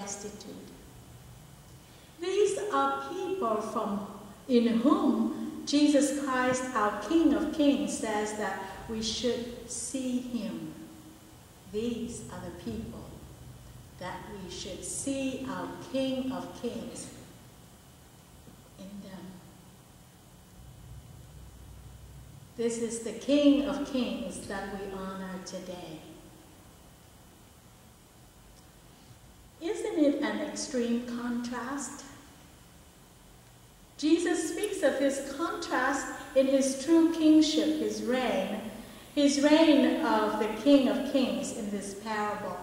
destitute. These are people in whom Jesus Christ, our King of Kings, says that we should see him. These are the people that we should see our King of Kings in them. This is the King of Kings that we honor today. Isn't it an extreme contrast? Jesus speaks of his contrast in his true kingship, his reign of the King of Kings in this parable.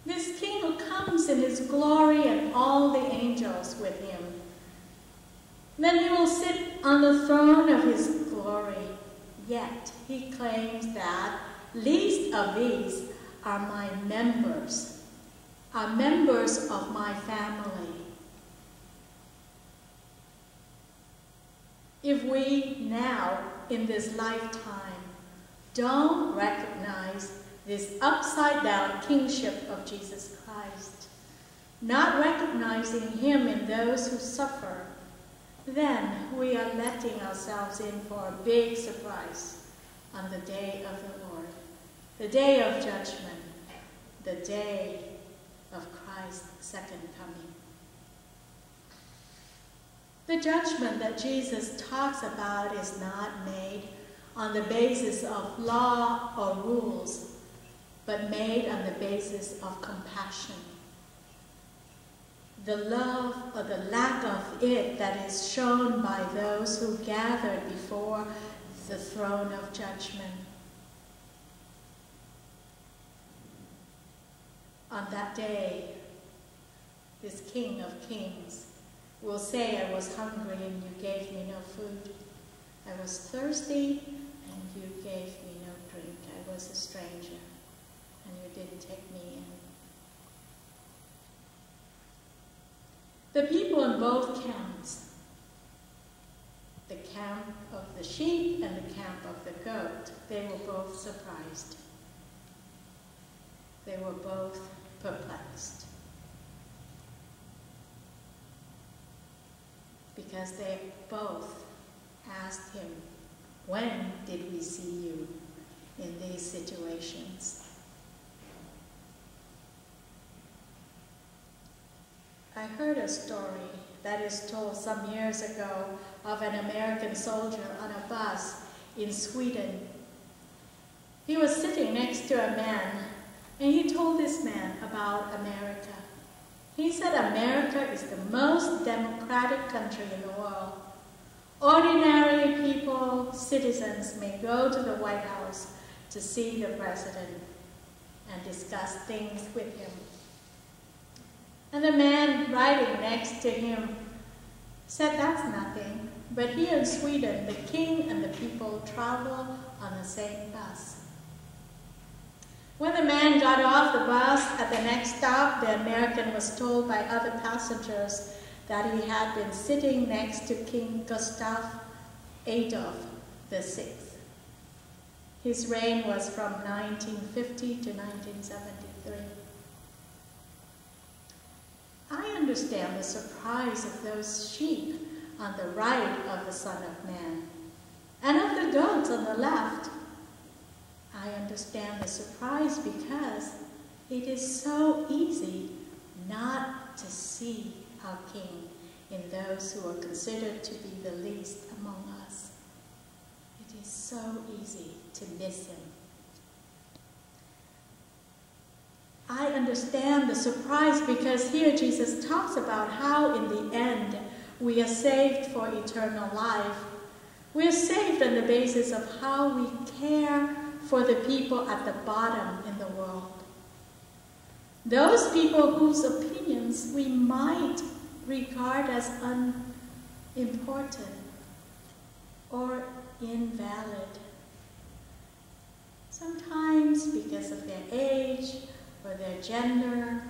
This king who comes in his glory and all the angels with him. Then he will sit on the throne of his glory. Yet he claims that least of these are my members, are members of my family. If we now, in this lifetime, don't recognize this upside-down kingship of Jesus Christ, not recognizing him in those who suffer, then we are letting ourselves in for a big surprise on the day of the Lord, the day of judgment, the day of Christ's second coming. The judgment that Jesus talks about is not made on the basis of law or rules, but made on the basis of compassion. The love or the lack of it that is shown by those who gathered before the throne of judgment. On that day, this King of Kings will say, I was hungry and you gave me no food. I was thirsty and you gave me no drink. I was a stranger and you didn't take me in. The people in both camps, the camp of the sheep and the camp of the goat, they were both surprised. They were both perplexed. Because they both asked him, when did we see you in these situations? I heard a story that is told some years ago of an American soldier on a bus in Sweden. He was sitting next to a man, and he told this man about America. He said America is the most democratic country in the world. Ordinary people, citizens, may go to the White House to see the president and discuss things with him. And the man riding next to him said that's nothing, but here in Sweden, the king and the people travel on the same bus. When the man got off the bus at the next stop, the American was told by other passengers that he had been sitting next to King Gustav Adolf VI. His reign was from 1950 to 1973. I understand the surprise of those sheep on the right of the Son of Man, and of the goats on the left. I understand the surprise because it is so easy not to see our King in those who are considered to be the least among us. It is so easy to miss him. I understand the surprise because here Jesus talks about how in the end we are saved for eternal life. We are saved on the basis of how we care for the people at the bottom in the world. Those people whose opinions we might regard as unimportant or invalid. Sometimes because of their age or their gender.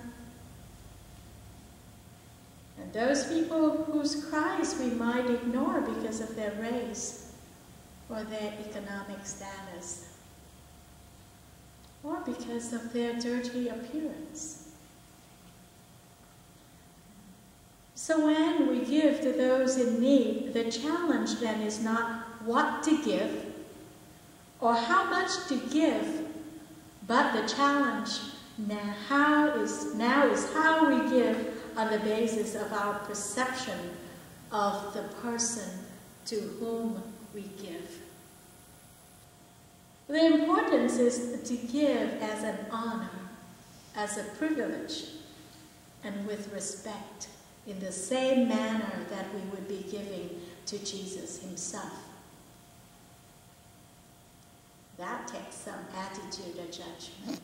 And those people whose cries we might ignore because of their race or their economic status, or because of their dirty appearance. So when we give to those in need, the challenge then is not what to give or how much to give, but the challenge now is how we give on the basis of our perception of the person to whom we give. The importance is to give as an honor, as a privilege, and with respect, in the same manner that we would be giving to Jesus himself. That takes some attitude adjustment.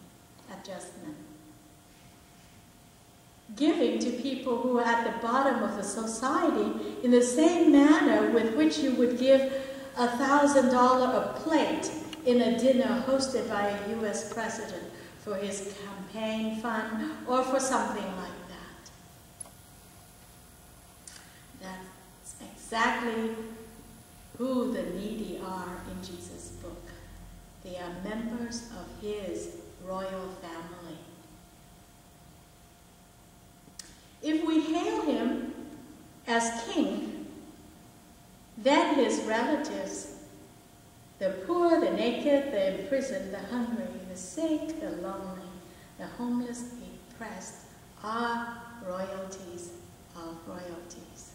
Giving to people who are at the bottom of the society in the same manner with which you would give $1,000 a plate in a dinner hosted by a U.S. president for his campaign fund or for something like that. That's exactly who the needy are in Jesus' book. They are members of his royal family. If we hail him as king, then his relatives, the poor, the naked, the imprisoned, the hungry, the sick, the lonely, the homeless, the oppressed, are royalties of royalties.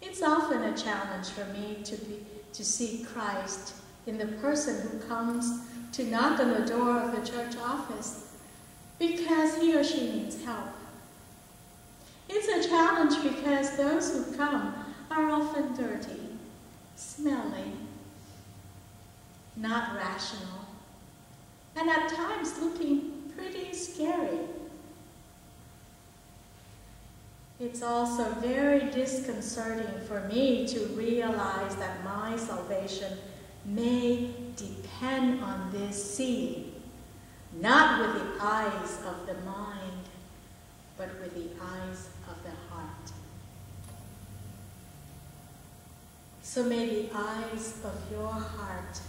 It's often a challenge for me to see Christ in the person who comes to knock on the door of the church office because he or she needs help. It's a challenge because those who come are often dirty, smelly, not rational, and at times looking pretty scary. It's also very disconcerting for me to realize that my salvation may depend on this seeing, not with the eyes of the mind, but with the eyes of the heart. So may the eyes of your heart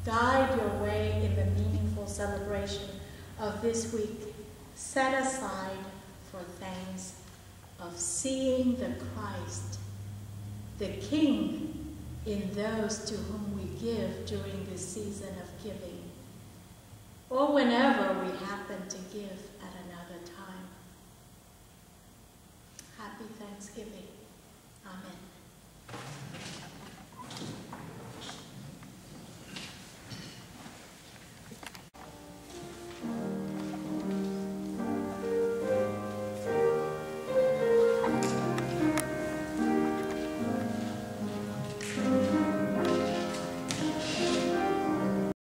guide your way in the meaningful celebration of this week, set aside for things of seeing the Christ, the King, in those to whom we give during this season of giving, or whenever we happen to give at another time. Happy Thanksgiving. Amen.